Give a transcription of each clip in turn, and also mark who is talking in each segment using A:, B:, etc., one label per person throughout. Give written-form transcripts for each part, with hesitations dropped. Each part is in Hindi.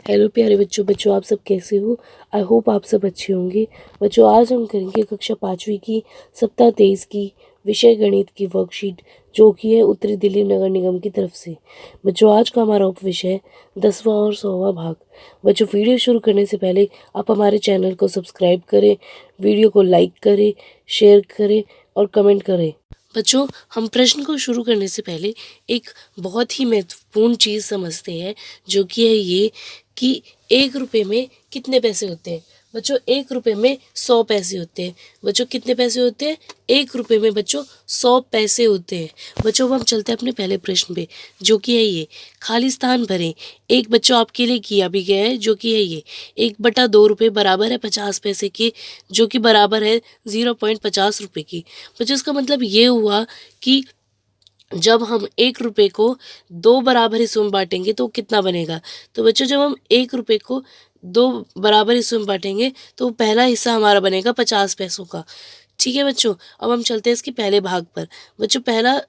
A: हेलो प्यारे बच्चों बच्चों आप सब कैसे हो। आई होप आप सब अच्छे होंगे। बच्चों आज हम करेंगे कक्षा 5वीं की सप्ताह 23 की विषय गणित की वर्कशीट, जो कि है उत्तरी दिल्ली नगर निगम की तरफ से। बच्चों आज का हमारा उप विषय है 10वां और 100वां भाग। बच्चों वीडियो शुरू करने से पहले आप हमारे चैनल को सब्सक्राइब करें, वीडियो को लाइक करें, शेयर करें और कमेंट करें। बच्चों हम प्रश्न को शुरू करने से पहले एक बहुत ही महत्वपूर्ण चीज़ समझते हैं, जो कि है ये कि 1 रुपये में कितने पैसे होते हैं। बच्चों 1 रुपये में 100 पैसे होते हैं। बच्चों कितने पैसे होते हैं? 1 रुपये में बच्चों 100 पैसे होते हैं। बच्चों अब हम चलते हैं अपने पहले प्रश्न पे, जो कि है ये खाली स्थान भरें। एक बच्चों आपके लिए किया भी गया है, जो कि है ये 1/2 रुपये बराबर है 50 पैसे के, जो कि बराबर है 0.50 रुपये की। बच्चों इसका मतलब ये हुआ कि जब हम 1 रुपये को 2 बराबर हिस्सों में बांटेंगे तो कितना बनेगा। तो बच्चों जब हम 1 रुपये को 2 बराबर हिस्सों में बांटेंगे तो पहला हिस्सा हमारा बनेगा 50 पैसों का। ठीक है बच्चों, अब हम चलते हैं इसके पहले भाग पर। बच्चों पहला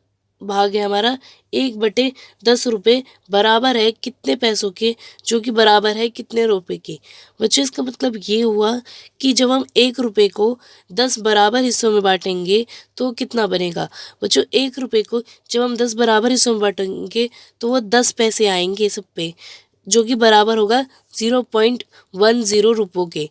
A: भाग है हमारा 1/10 रुपये बराबर है कितने पैसों के, जो कि बराबर है कितने रुपए के। बच्चों इसका मतलब ये हुआ कि जब हम 1 रुपये को 10 बराबर हिस्सों में बांटेंगे तो कितना बनेगा। बच्चों 1 रुपये को जब हम 10 बराबर हिस्सों में बांटेंगे तो वो 10 पैसे आएंगे सब पे, जो कि बराबर होगा 0.10 रुपयों के।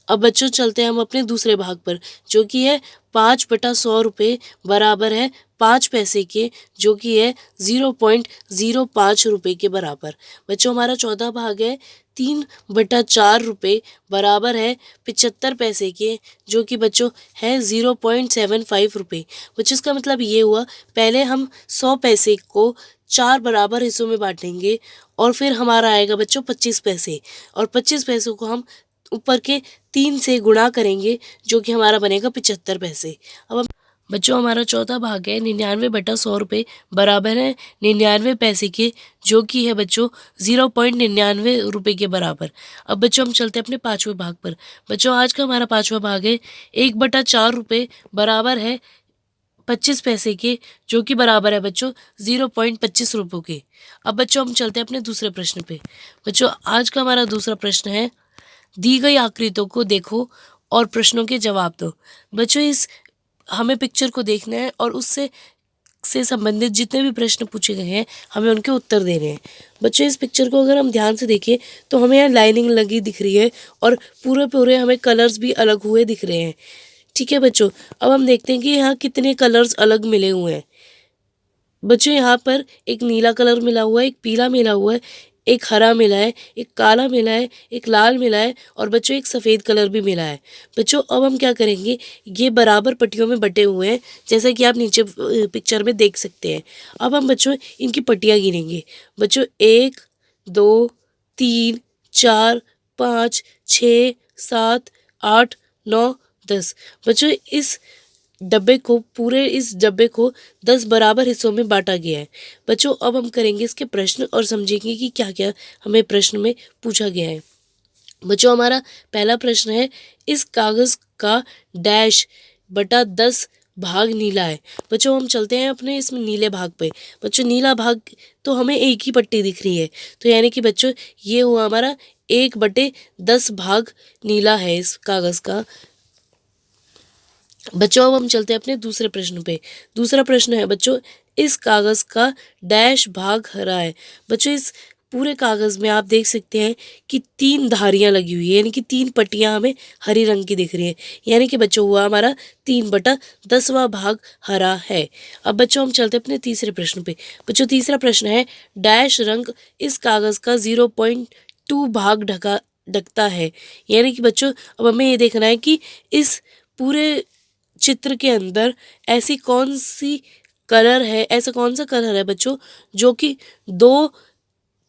A: अब बच्चों चलते हैं हम अपने दूसरे भाग पर, जो कि है 5/100 रुपये बराबर है 5 पैसे के, जो कि है 0.05 रुपये के बराबर। बच्चों हमारा चौथा भाग है 3/4 रुपये बराबर है 75 पैसे के, जो कि बच्चों है 0.75 रुपये। बच्चों इसका मतलब ये हुआ पहले हम 100 पैसे को 4 बराबर हिस्सों में बांटेंगे और फिर हमारा आएगा बच्चों 25 पैसे, और 25 पैसों को हम ऊपर के 3 से गुणा करेंगे, जो कि हमारा बनेगा 75 पैसे। अब बच्चों हमारा चौथा भाग है 99/100 रुपये बराबर है 99 पैसे के, जो कि है बच्चों 0.99 रुपये के बराबर। अब बच्चों हम चलते हैं अपने पाँचवें भाग पर। बच्चों आज का हमारा पाँचवा भाग है 1/4 रुपये बराबर है 25 पैसे के, जो कि बराबर है बच्चों 0.25 रुपयों के। अब बच्चों हम चलते हैं अपने दूसरे प्रश्न पे। बच्चों आज का हमारा दूसरा प्रश्न है दी गई आकृतियों को देखो और प्रश्नों के जवाब दो। बच्चों इस हमें पिक्चर को देखना है और उससे संबंधित जितने भी प्रश्न पूछे गए हैं हमें उनके उत्तर देने हैं। बच्चों इस पिक्चर को अगर हम ध्यान से देखें तो हमें यहाँ लाइनिंग लगी दिख रही है और पूरे पूरे हमें कलर्स भी अलग हुए दिख रहे हैं। ठीक है बच्चों, अब हम देखते हैं कि यहाँ कितने कलर्स अलग मिले हुए हैं। बच्चों यहाँ पर एक नीला कलर मिला हुआ है, एक पीला मिला हुआ है, एक हरा मिला है, एक काला मिला है, एक लाल मिला है और बच्चों एक सफ़ेद कलर भी मिला है। बच्चों अब हम क्या करेंगे, ये बराबर पट्टियों में बटे हुए हैं, जैसा कि आप नीचे पिक्चर में देख सकते हैं। अब हम बच्चों इनकी पट्टियाँ गिनेंगे। बच्चों 1 2 3 4 5 6 7 8 9 10। बच्चों इस डब्बे को 10 बराबर हिस्सों में बांटा गया है। बच्चों अब हम करेंगे इसके प्रश्न और समझेंगे कि क्या क्या हमें प्रश्न में पूछा गया है। बच्चों हमारा पहला प्रश्न है इस कागज का डैश बटा 10 भाग नीला है। बच्चों हम चलते हैं अपने इसमें नीले भाग पे। बच्चों नीला भाग तो हमें एक ही पट्टी दिख रही है, तो यानी कि बच्चों ये हुआ हमारा 1/10 भाग नीला है इस कागज का। बच्चों अब हम चलते हैं अपने दूसरे प्रश्न पे। दूसरा प्रश्न है बच्चों इस कागज का डैश भाग हरा है। बच्चों इस पूरे कागज में आप देख सकते हैं कि 3 धारियां लगी हुई है, यानी कि 3 पट्टियां हमें हरी रंग की दिख रही है, यानी कि बच्चों हुआ हमारा 3/10वां भाग हरा है। अब बच्चों हम चलते हैं अपने तीसरे प्रश्न पे। बच्चों तीसरा प्रश्न है डैश रंग इस कागज का 0.2 भाग ढकता है। यानी कि बच्चों अब हमें ये देखना है कि इस पूरे चित्र के अंदर ऐसा कौन सा कलर है बच्चों जो कि 2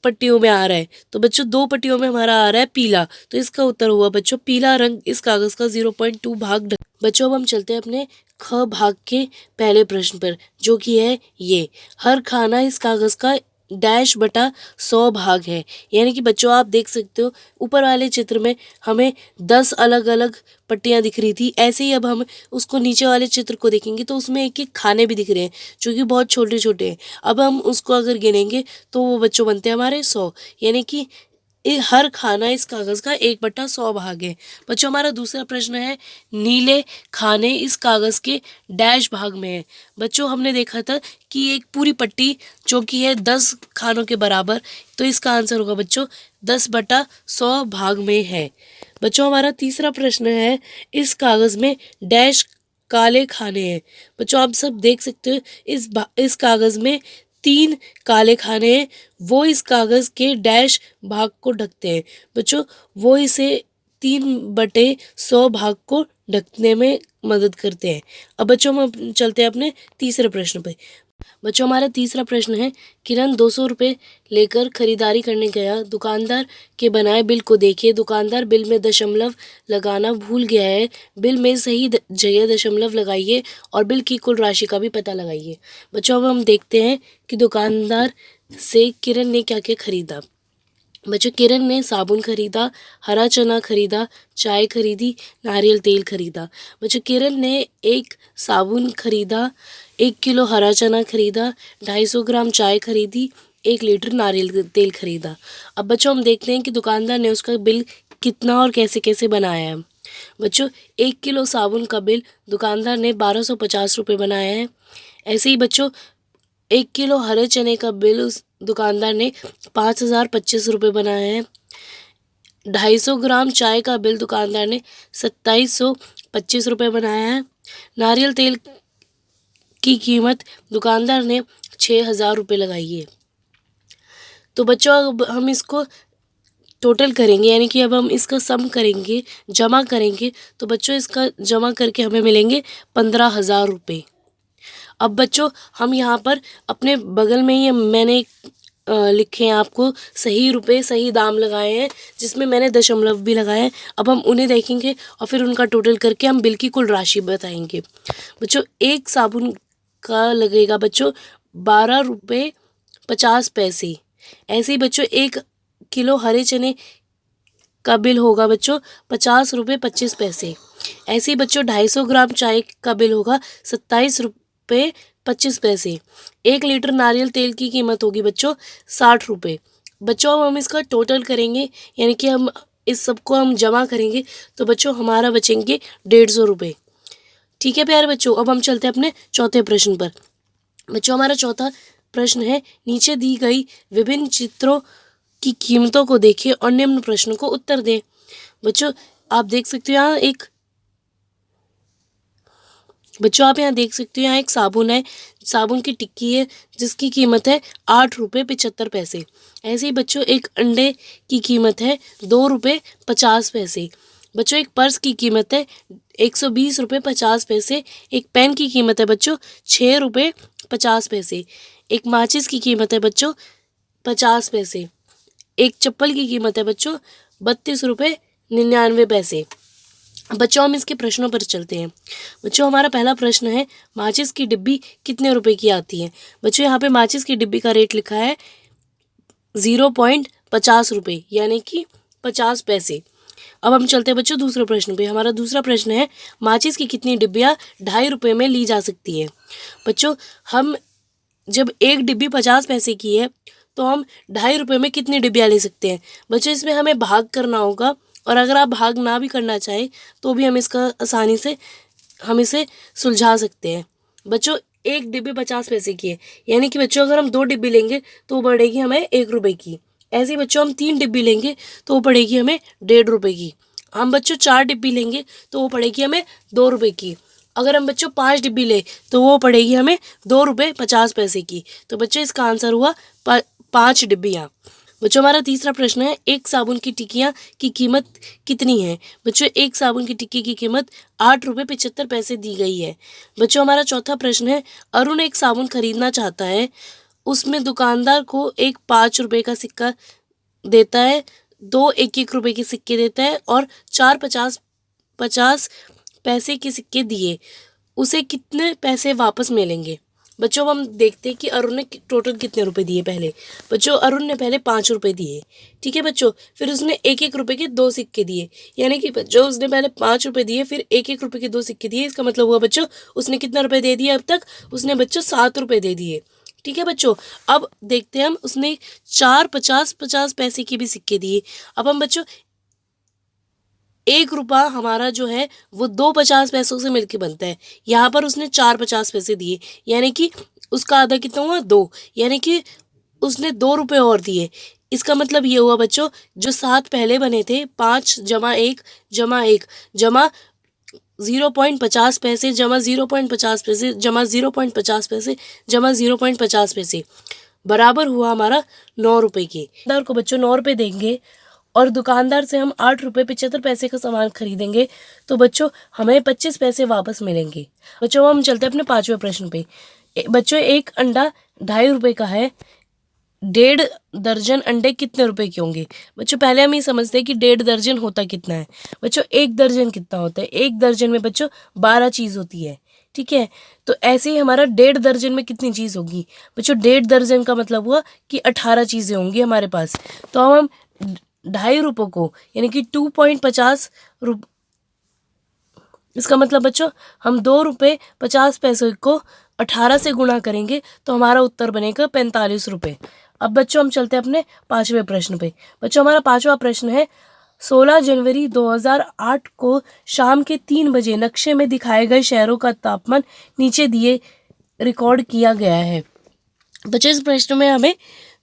A: पट्टियों में आ रहा है। तो बच्चों 2 पट्टियों में हमारा आ रहा है पीला, तो इसका उत्तर हुआ बच्चों पीला रंग इस कागज का 0.2 भाग ढक। बच्चों अब हम चलते हैं अपने ख भाग के पहले प्रश्न पर, जो कि है ये हर खाना इस कागज का डैश बटा 100 भाग है। यानी कि बच्चों आप देख सकते हो ऊपर वाले चित्र में हमें 10 अलग अलग पट्टियां दिख रही थी, ऐसे ही अब हम उसको नीचे वाले चित्र को देखेंगे तो उसमें एक एक खाने भी दिख रहे हैं जो कि बहुत छोटे छोटे हैं। अब हम उसको अगर गिनेंगे तो वो बच्चों बनते हैं हमारे 100, यानी कि हर खाना इस कागज़ का 1/100 भाग है। बच्चों हमारा दूसरा प्रश्न है, नीले खाने इस कागज़ के डैश भाग में है। बच्चों हमने देखा था कि एक पूरी पट्टी जो कि है 10 खानों के बराबर, तो इसका आंसर होगा बच्चों 10/100 भाग में है। बच्चों हमारा तीसरा प्रश्न है, इस कागज़ में डैश काले खाने हैं। बच्चों आप सब देख सकते हो इस कागज़ में 3 काले खाने हैं, वो इस कागज़ के डैश भाग को ढकते हैं। बच्चों वो इसे 3/100 भाग को ढकने में मदद करते हैं। अब बच्चों हम चलते हैं अपने तीसरे प्रश्न पे। बच्चों हमारा तीसरा प्रश्न है, किरण 200 रुपये लेकर खरीदारी करने गया, दुकानदार के बनाए बिल को देखिए, दुकानदार बिल में दशमलव लगाना भूल गया है, बिल में सही जगह दशमलव लगाइए और बिल की कुल राशि का भी पता लगाइए। बच्चों अब हम देखते हैं कि दुकानदार से किरण ने क्या क्या खरीदा। बच्चों किरण ने साबुन खरीदा, हरा चना खरीदा, चाय खरीदी, नारियल तेल खरीदा। बच्चों किरण ने एक साबुन खरीदा, 1 किलो हरा चना खरीदा, 250 ग्राम चाय खरीदी, 1 लीटर नारियल तेल खरीदा। अब बच्चों हम देखते हैं कि दुकानदार ने उसका बिल कितना और कैसे कैसे बनाया है। बच्चों 1 किलो साबुन का बिल दुकानदार ने 1250 रुपये बनाया है। ऐसे ही बच्चों 1 किलो हरे चने का बिल उस दुकानदार ने 5025 रुपये बनाया है। 250 ग्राम चाय का बिल दुकानदार ने 2725 रुपये बनाया है। नारियल तेल की कीमत दुकानदार ने 6000 रुपये लगाई है। तो बच्चों अब हम इसको टोटल करेंगे, यानी कि अब हम इसका सम करेंगे, जमा करेंगे, तो बच्चों इसका जमा करके हमें मिलेंगे 15,000 रुपये। अब बच्चों हम यहाँ पर अपने बगल में ही मैंने लिखे हैं आपको सही रुपए सही दाम लगाए हैं, जिसमें मैंने दशमलव भी लगाए हैं। अब हम उन्हें देखेंगे और फिर उनका टोटल करके हम बिल की कुल राशि बताएंगे। बच्चों एक साबुन का लगेगा बच्चों 12 रुपये 50 पैसे। ऐसे ही बच्चों 1 किलो हरे चने का बिल होगा बच्चों 50 रुपये 25 पैसे। ऐसे ही बच्चों 250 ग्राम चाय का बिल होगा 27 रुपये 25 पैसे। 1 लीटर नारियल तेल की कीमत होगी बच्चों 60 रुपये। बच्चों अब हम इसका टोटल करेंगे, यानी कि हम इस सबको हम जमा करेंगे, तो बच्चों हमारा बचेंगे 150 रुपये। ठीक है प्यारे बच्चों, अब हम चलते हैं अपने चौथे प्रश्न पर। बच्चों हमारा चौथा प्रश्न है, नीचे दी गई विभिन्न चित्रों की कीमतों को देखें और निम्न प्रश्न को उत्तर दें। बच्चों आप देख सकते हो यहाँ एक यहाँ एक साबुन है, साबुन की टिक्की है जिसकी कीमत है 8 रुपये 75 पैसे। ऐसे ही बच्चों एक अंडे की कीमत है 2 रुपये 50 पैसे। बच्चों एक पर्स की कीमत है 120 रुपये 50 पैसे। एक पेन की कीमत है बच्चों 6 रुपये 50 पैसे। एक माचिस की कीमत है बच्चों 50 पैसे। एक चप्पल की कीमत है बच्चों 32 रुपये 99 पैसे। बच्चों हम इसके प्रश्नों पर चलते हैं। बच्चों हमारा पहला प्रश्न है, माचिस की डिब्बी कितने रुपए की आती है। बच्चों यहाँ पे माचिस की डिब्बी का रेट लिखा है 0.50 रुपये, यानी कि 50 पैसे। अब हम चलते हैं बच्चों दूसरे प्रश्न पे। हमारा दूसरा प्रश्न है, माचिस की कितनी डिब्बियाँ 2.5 रुपये में ली जा सकती है। बच्चों हम जब एक डिब्बी 50 पैसे की है तो हम 2.5 रुपये में कितनी डिब्बियाँ ले सकते हैं। बच्चों इसमें हमें भाग करना होगा, और अगर आप भाग ना भी करना चाहें तो भी हम इसका आसानी से हम इसे सुलझा सकते हैं। बच्चों एक डिब्बी 50 पैसे की है, यानी कि बच्चों अगर हम 2 डिब्बी लेंगे तो वो पड़ेगी हमें 1 रुपये की। ऐसे ही बच्चों हम 3 डिब्बी लेंगे तो वो पड़ेगी हमें 1.5 रुपये की। हम बच्चों 4 डिब्बी लेंगे तो वो पड़ेगी हमें 2 रुपये की। अगर हम बच्चों 5 डिब्बी ले तो वो पड़ेगी हमें 2 रुपये 50 पैसे की। तो बच्चों इसका आंसर हुआ 5 डिब्बियाँ। बच्चों हमारा तीसरा प्रश्न है, एक साबुन की टिक्कियाँ की कीमत कितनी है। बच्चों एक साबुन की टिक्की की कीमत 8 रुपये 75 पैसे दी गई है। बच्चों हमारा चौथा प्रश्न है, अरुण एक साबुन खरीदना चाहता है, उसमें दुकानदार को एक 5 रुपये का सिक्का देता है, 2 1-1 रुपये के सिक्के देता है और 4 50 पैसे के सिक्के दिए, उसे कितने पैसे वापस मिलेंगे। बच्चों हम देखते हैं कि अरुण ने टोटल कितने रुपए दिए। पहले बच्चों अरुण ने पहले 5 रुपये दिए, ठीक है बच्चों, फिर उसने 1-1 रुपये के 2 सिक्के दिए, यानी कि बच्चों उसने पहले 5 रुपये दिए फिर 1-1 रुपये के 2 सिक्के दिए। इसका मतलब हुआ बच्चों उसने कितना रुपये दे दिए अब तक, उसने बच्चों 7 रुपये दे दिए। ठीक है बच्चों। अब देखते हैं हम, उसने 4 50 पैसे के भी सिक्के दिए। अब हम बच्चों 1 रुपया हमारा जो है वो 2 50 पैसों से मिलके बनता है। यहाँ पर उसने 4 50 पैसे दिए, यानी कि उसका आधा कितना हुआ 2, यानी कि उसने 2 रुपये और दिए। इसका मतलब ये हुआ बच्चों, जो 7 पहले बने थे 5 जमा 1 जमा 1 जमा 0.50 पैसे जमा 0.50 पैसे जमा 0.50 पैसे जमा 0.50 पैसे बराबर हुआ हमारा 9 रुपये के। दुकानदार को बच्चों 9 रुपये देंगे और दुकानदार से हम 8 रुपये 75 पैसे का सामान खरीदेंगे, तो बच्चों हमें 25 पैसे वापस मिलेंगे। बच्चों हम चलते हैं अपने 5वें प्रश्न पे। बच्चों एक अंडा 2.5 रुपये का है, 1.5 दर्जन अंडे कितने रुपए के होंगे? बच्चों पहले हम ये समझते हैं कि 1.5 दर्जन होता कितना है। बच्चों 1 दर्जन कितना होता है? 1 दर्जन में बच्चों 12 चीज़ होती है, ठीक है। तो ऐसे ही हमारा 1.5 दर्जन में कितनी चीज़ होगी? बच्चों 1.5 दर्जन का मतलब हुआ कि 18 चीज़ें होंगी हमारे पास। तो हम 2.5 रुपये को यानी कि 2.50 रुपये, इसका मतलब बच्चों हम 2 रुपये 50 पैसे को 18 से गुणा करेंगे तो हमारा उत्तर बनेगा 45 रुपये। अब बच्चों हम चलते हैं अपने 5वें प्रश्न पे। बच्चों हमारा 5वां प्रश्न है, 16 जनवरी 2008 को शाम के 3 बजे नक्शे में दिखाए गए शहरों का तापमान नीचे दिए रिकॉर्ड किया गया है। बच्चों इस प्रश्न में हमें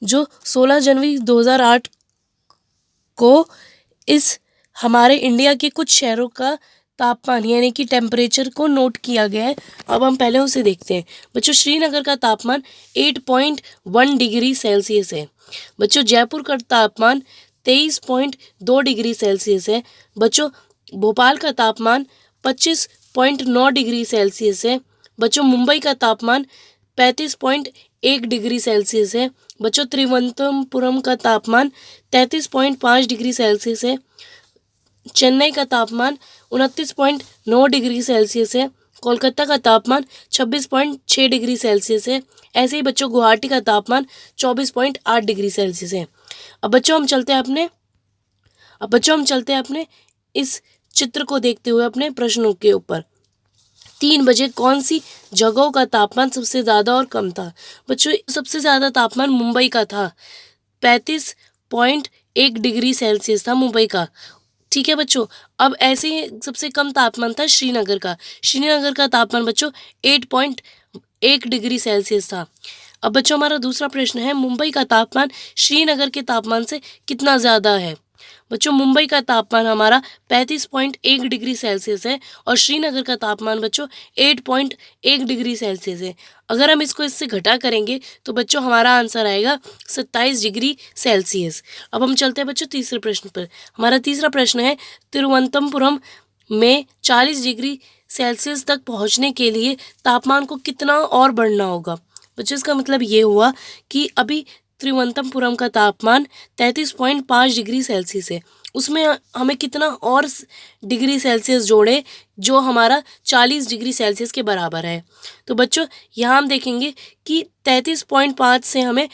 A: जो 16 जनवरी 2008 को इस हमारे इंडिया के कुछ शहरों का तापमान यानी कि टेम्परेचर को नोट किया गया है। अब हम पहले उसे देखते हैं। बच्चों श्रीनगर का तापमान 8.1 डिग्री सेल्सियस है। बच्चों जयपुर का तापमान 23.2 डिग्री सेल्सियस है। बच्चों भोपाल का तापमान 25.9 डिग्री सेल्सियस है। बच्चों मुंबई का तापमान 35.1 डिग्री सेल्सियस है। बच्चों त्रिवंतपुरम का तापमान 33.5 डिग्री सेल्सियस है। चेन्नई का तापमान 29.9 डिग्री सेल्सियस है। कोलकाता का तापमान 26.6 डिग्री सेल्सियस है। ऐसे ही बच्चों गुवाहाटी का तापमान 24.8 डिग्री सेल्सियस है। अब बच्चों हम चलते हैं अपने इस चित्र को देखते हुए अपने प्रश्नों के ऊपर। 3 बजे कौन सी जगहों का तापमान सबसे ज़्यादा और कम था? बच्चों सबसे ज़्यादा तापमान मुंबई का था, 35.1 डिग्री सेल्सियस था मुंबई का, ठीक है बच्चों। अब ऐसे ही सबसे कम तापमान था श्रीनगर का। श्रीनगर का तापमान बच्चों 8.1 डिग्री सेल्सियस था। अब बच्चों हमारा दूसरा प्रश्न है, मुंबई का तापमान श्रीनगर के तापमान से कितना ज़्यादा है? बच्चों मुंबई का तापमान हमारा 35.1 डिग्री सेल्सियस है और श्रीनगर का तापमान बच्चों 8.1 डिग्री सेल्सियस है। अगर हम इसको इससे घटा करेंगे तो बच्चों हमारा आंसर आएगा 27 डिग्री सेल्सियस। अब हम चलते हैं बच्चों तीसरे प्रश्न पर। हमारा तीसरा प्रश्न है, तिरुवनंतपुरम में 40 डिग्री सेल्सियस तक पहुंचने के लिए तापमान को कितना और बढ़ना होगा? बच्चों इसका मतलब ये हुआ कि अभी त्रिवंतपुरम का तापमान 33.5 डिग्री सेल्सियस है, उसमें हमें कितना और डिग्री सेल्सियस जोड़े जो हमारा 40 डिग्री सेल्सियस के बराबर है। तो बच्चों यहाँ हम देखेंगे कि 33.5 से हमें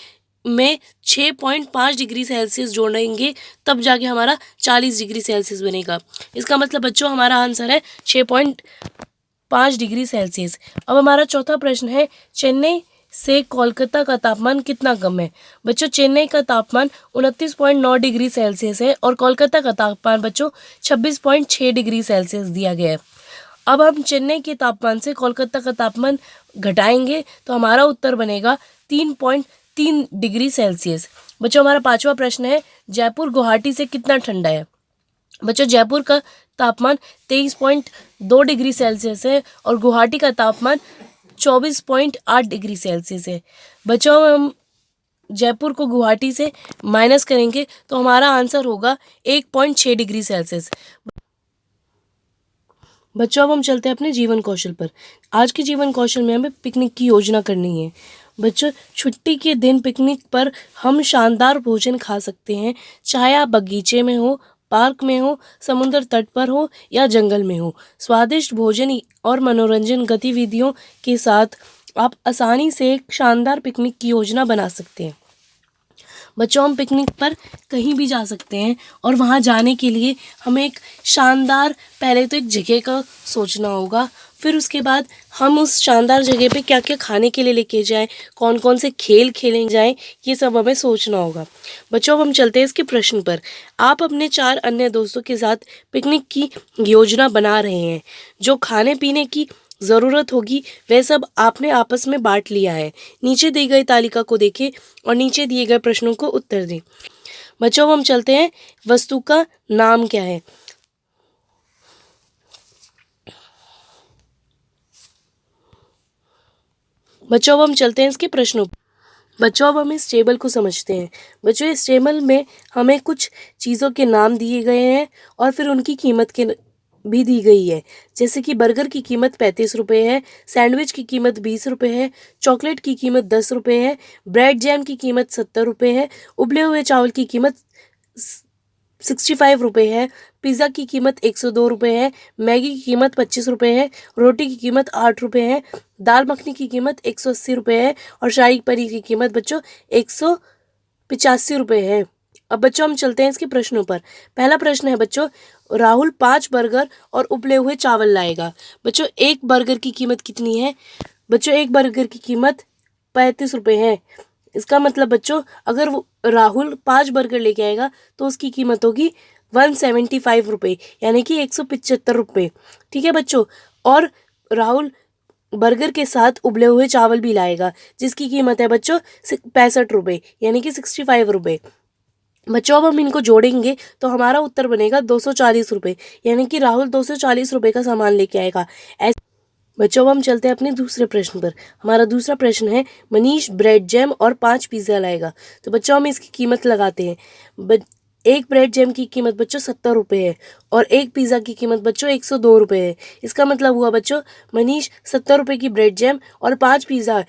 A: 6.5 डिग्री सेल्सियस जोड़ेंगे तब जाके हमारा 40 डिग्री सेल्सियस बनेगा। इसका मतलब बच्चों हमारा आंसर है 6.5 डिग्री सेल्सियस। अब हमारा चौथा प्रश्न है, चेन्नई से कोलकाता का तापमान कितना कम है? बच्चों चेन्नई का तापमान 29.9 डिग्री सेल्सियस है और कोलकाता का तापमान बच्चों 26.6 डिग्री सेल्सियस दिया गया है। अब हम चेन्नई के तापमान से कोलकाता का तापमान घटाएंगे तो हमारा उत्तर बनेगा 3.3 डिग्री सेल्सियस। बच्चों हमारा पांचवा प्रश्न है, जयपुर गुवाहाटी से कितना ठंडा है? बच्चों जयपुर का तापमान 23.2 डिग्री सेल्सियस है और गुवाहाटी का तापमान 24.8 डिग्री सेल्सियस है। बच्चों हम जयपुर को गुवाहाटी से माइनस करेंगे तो हमारा आंसर होगा 1.6 डिग्री सेल्सियस। बच्चों अब हम चलते हैं अपने जीवन कौशल पर। आज के जीवन कौशल में हमें पिकनिक की योजना करनी है। बच्चों छुट्टी के दिन पिकनिक पर हम शानदार भोजन खा सकते हैं, चाहे आप बगीचे में हो, पार्क में हो, समुद्र तट पर हो या जंगल में हो। स्वादिष्ट भोजन और मनोरंजन गतिविधियों के साथ आप आसानी से एक शानदार पिकनिक की योजना बना सकते हैं। बच्चों हम पिकनिक पर कहीं भी जा सकते हैं और वहाँ जाने के लिए हमें एक शानदार पहले तो एक जगह का सोचना होगा, फिर उसके बाद हम उस शानदार जगह पे क्या क्या खाने के लिए लेके जाएं, कौन कौन से खेल खेलें जाएं, ये सब हमें सोचना होगा। बच्चों अब हम चलते हैं इसके प्रश्न पर। आप अपने 4 अन्य दोस्तों के साथ पिकनिक की योजना बना रहे हैं। जो खाने पीने की ज़रूरत होगी वह सब आपने आपस में बांट लिया है। नीचे दी गई तालिका को देखें और नीचे दिए गए प्रश्नों को उत्तर दें। बच्चों हम चलते हैं, वस्तु का नाम क्या है। बच्चों अब हम चलते हैं इसके प्रश्नों। बच्चों अब हम इस टेबल को समझते हैं। बच्चों इस टेबल में हमें कुछ चीज़ों के नाम दिए गए हैं और फिर उनकी कीमत के भी दी गई है। जैसे कि बर्गर की कीमत 35 रुपये है, सैंडविच की कीमत 20 रुपये है, चॉकलेट की कीमत 10 रुपये है, ब्रेड जैम की कीमत 70 रुपये है, उबले हुए चावल की कीमत 65 रुपये है, पिज़्ज़ा की कीमत 102 रुपये है, मैगी की कीमत 25 रुपये है, रोटी की कीमत 8 रुपये है, दाल मखनी की कीमत 180 रुपये है और शाही पनीर की कीमत बच्चों 185 रुपये है। अब बच्चों हम चलते हैं इसके प्रश्नों पर। पहला प्रश्न है बच्चों, राहुल 5 बर्गर और उबले हुए चावल लाएगा। बच्चों एक बर्गर की कीमत कितनी है? बच्चों एक बर्गर की कीमत 35 रुपये है। इसका मतलब बच्चों अगर वो राहुल 5 बर्गर लेके आएगा तो उसकी कीमत होगी 175 रुपये, यानी कि 175 रुपये। ठीक है बच्चों, और राहुल बर्गर के साथ उबले हुए चावल भी लाएगा जिसकी कीमत है बच्चों 65 रुपये, यानी कि 65 रुपये। बच्चों अब हम इनको जोड़ेंगे तो हमारा उत्तर बनेगा 240 रुपये, यानी कि राहुल 240 रुपये का सामान लेके आएगा। ऐसे बच्चों अब हम चलते हैं अपने दूसरे प्रश्न पर। हमारा दूसरा प्रश्न है, मनीष ब्रेड जैम और 5 पिज़्ज़ा लाएगा। तो बच्चों हम इसकी कीमत लगाते हैं। एक ब्रेड जैम की कीमत बच्चों 70 रुपये है और एक पिज़्ज़ा की कीमत बच्चों 102 रुपये है। इसका मतलब हुआ बच्चों मनीष 70 रुपये की ब्रेड जैम और 5 पिज़्ज़ा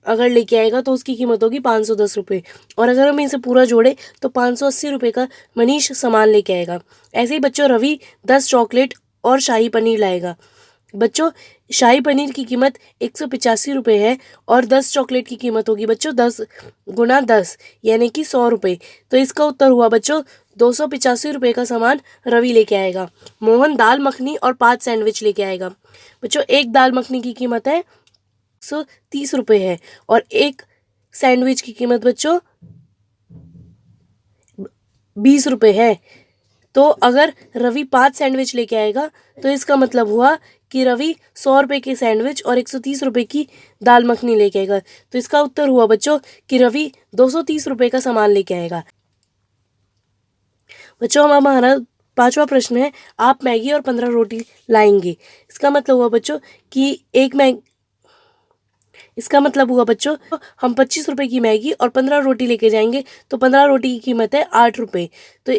A: अगर लेके आएगा तो उसकी कीमत होगी 510 रुपये, और अगर हम इसे पूरा जोड़े तो 580 रुपये का मनीष सामान लेके आएगा। ऐसे ही बच्चों रवि 10 चॉकलेट और शाही पनीर लाएगा। बच्चों शाही पनीर की कीमत 185 रुपये है और 10 चॉकलेट की कीमत होगी बच्चों 10 गुना 10, यानी कि 100 रुपये। तो इसका उत्तर हुआ बच्चों 285 रुपये का सामान रवि लेके आएगा। मोहन दाल मखनी और 5 सैंडविच लेके आएगा। बच्चों एक दाल मखनी की कीमत है 130 रुपये है और एक सैंडविच की कीमत बच्चों 20 रुपये है। तो अगर रवि 5 सैंडविच लेके आएगा तो इसका मतलब हुआ कि रवि 100 रुपये के सैंडविच और 130 रुपये की दाल मखनी लेके आएगा। तो इसका उत्तर हुआ बच्चों कि रवि 230 रुपये का सामान लेके आएगा। बच्चों हमारा पांचवा प्रश्न है, आप मैगी और 15 रोटी लाएंगे। इसका मतलब हुआ बच्चों कि इसका मतलब हुआ बच्चों हम 25 रुपये की मैगी और 15 रोटी लेके जाएंगे तो 15 रोटी की कीमत है 8 रुपये। तो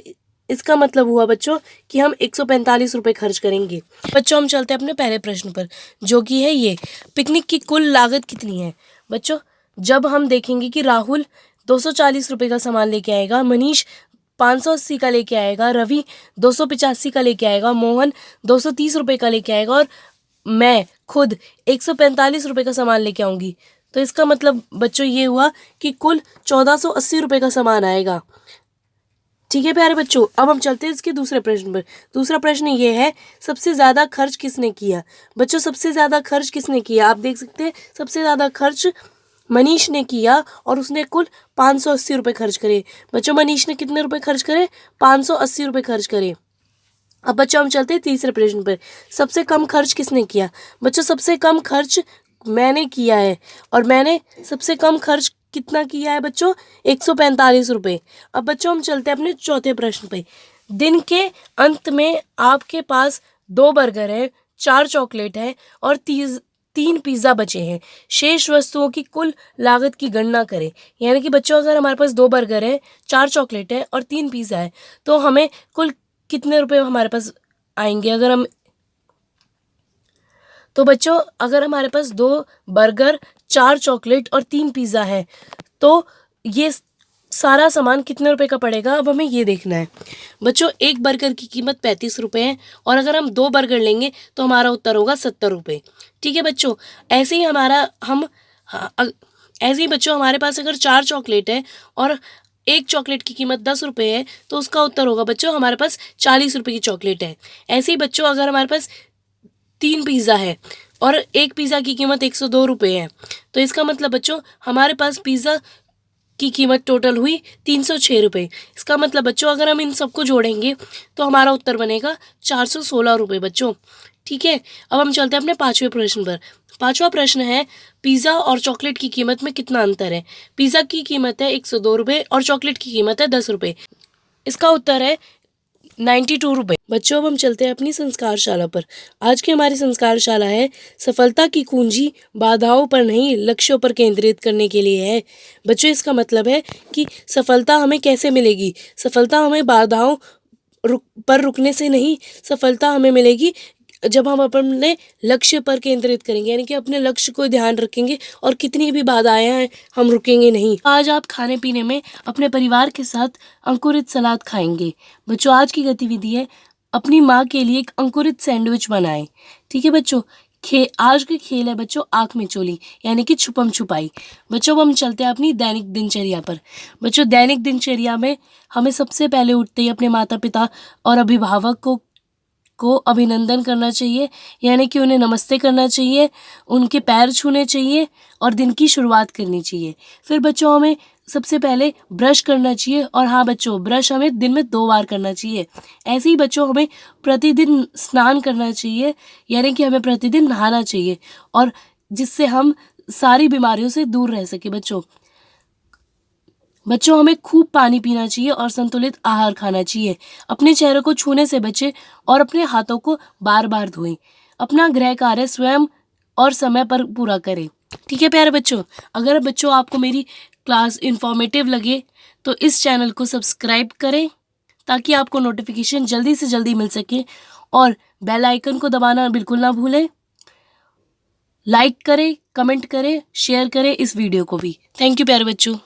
A: इसका मतलब हुआ बच्चों कि हम 145 रुपये खर्च करेंगे। बच्चों हम चलते हैं अपने पहले प्रश्न पर, जो कि है ये, पिकनिक की कुल लागत कितनी है। बच्चों जब हम देखेंगे कि राहुल 240 रुपये का सामान लेके आएगा, मनीष 580 का लेके आएगा, रवि 285 का लेके आएगा, मोहन 230 रुपये का लेके आएगा और मैं खुद 145 रुपये का सामान लेके आऊँगी। तो इसका मतलब बच्चों ये हुआ कि कुल 1480 रुपये का सामान आएगा। ठीक है प्यारे बच्चों, अब हम चलते हैं इसके दूसरे प्रश्न पर। दूसरा प्रश्न ये है, सबसे ज़्यादा खर्च किसने किया। बच्चों सबसे ज़्यादा खर्च किसने किया, आप देख सकते हैं सबसे ज़्यादा खर्च मनीष ने किया और उसने कुल 580 रुपये खर्च करे। बच्चों मनीष ने कितने रुपये खर्च करे, 580 रुपये खर्च करे। अब बच्चों हम चलते हैं तीसरे प्रश्न पर, सबसे कम खर्च किसने किया। बच्चों सबसे कम खर्च मैंने किया है और मैंने सबसे कम खर्च कितना किया है बच्चों, 145 रुपये। अब बच्चों हम चलते हैं अपने चौथे प्रश्न पे। दिन के अंत में आपके पास 2 बर्गर है, 4 चॉकलेट है और 3 पिज़्ज़ा बचे हैं। शेष वस्तुओं की कुल लागत की गणना करें। यानी कि बच्चों अगर हमारे पास 2 बर्गर है, 4 चॉकलेट है और 3 पिज़्ज़ा है तो हमें कुल कितने रुपए हमारे पास आएंगे। तो बच्चों अगर हमारे पास 2 बर्गर, 4 चॉकलेट और 3 पिज़्ज़ा है तो ये सारा सामान कितने रुपए का पड़ेगा, अब हमें ये देखना है। बच्चों एक बर्गर की कीमत 35 रुपये है और अगर हम 2 बर्गर लेंगे तो हमारा उत्तर होगा 70 रुपये। ठीक है बच्चों, ऐसे ही बच्चों हमारे पास अगर 4 चॉकलेट है और एक चॉकलेट की कीमत 10 रुपये है तो उसका उत्तर होगा बच्चों हमारे पास 40 रुपये की चॉकलेट है। ऐसे ही बच्चों अगर हमारे पास 3 पिज़्ज़ा है और एक पिज़्ज़ा की कीमत 102 रुपये है। तो इसका मतलब बच्चों हमारे पास पिज़्ज़ा की कीमत टोटल हुई 306 रुपये। इसका मतलब बच्चों अगर हम इन सबको जोड़ेंगे तो हमारा उत्तर बनेगा 416 रुपये बच्चों। ठीक है, अब हम चलते हैं अपने 5वें प्रश्न पर। 5वां प्रश्न है, पिज़्ज़ा और चॉकलेट की कीमत में कितना अंतर है? पिज़्ज़ा की कीमत है 102 रुपये और चॉकलेट की कीमत है 10 रुपये। इसका उत्तर है 92 रुपये। बच्चों अब हम चलते हैं अपनी संस्कारशाला पर। आज की हमारी संस्कारशाला है, सफलता की कुंजी बाधाओं पर नहीं लक्ष्यों पर केंद्रित करने के लिए है। बच्चों इसका मतलब है कि सफलता हमें कैसे मिलेगी? सफलता हमें बाधाओं पर रुकने से नहीं, सफलता हमें मिलेगी जब हम अपने लक्ष्य पर केंद्रित करेंगे, यानी कि अपने लक्ष्य को ध्यान रखेंगे और कितनी भी बाधाएं हैं हम रुकेंगे नहीं। आज आप खाने पीने में अपने परिवार के साथ अंकुरित सलाद खाएंगे। बच्चों आज की गतिविधि है, अपनी माँ के लिए एक अंकुरित सैंडविच बनाएं। ठीक है बच्चों, आज के खेल है बच्चों आँख में चोली, यानी कि छुपम छुपाई। बच्चों अब हम चलते हैं अपनी दैनिक दिनचर्या पर। बच्चों दैनिक दिनचर्या में हमें सबसे पहले उठते ही अपने माता पिता और अभिभावक को अभिनंदन करना चाहिए, यानी कि उन्हें नमस्ते करना चाहिए, उनके पैर छूने चाहिए और दिन की शुरुआत करनी चाहिए। फिर बच्चों हमें सबसे पहले ब्रश करना चाहिए, और हाँ बच्चों ब्रश हमें दिन में 2 बार करना चाहिए। ऐसे ही बच्चों हमें प्रतिदिन स्नान करना चाहिए, यानी कि हमें प्रतिदिन नहाना चाहिए, और जिससे हम सारी बीमारियों से दूर रह सके। बच्चों हमें खूब पानी पीना चाहिए और संतुलित आहार खाना चाहिए। अपने चेहरे को छूने से बचें और अपने हाथों को बार बार धोएं। अपना गृह कार्य स्वयं और समय पर पूरा करें। ठीक है प्यारे बच्चों, अगर बच्चों आपको मेरी क्लास इन्फॉर्मेटिव लगे तो इस चैनल को सब्सक्राइब करें ताकि आपको नोटिफिकेशन जल्दी से जल्दी मिल सके, और बेल आइकन को दबाना बिल्कुल ना भूलें। लाइक करें, कमेंट करें, शेयर करें इस वीडियो को भी। थैंक यू प्यारे बच्चों।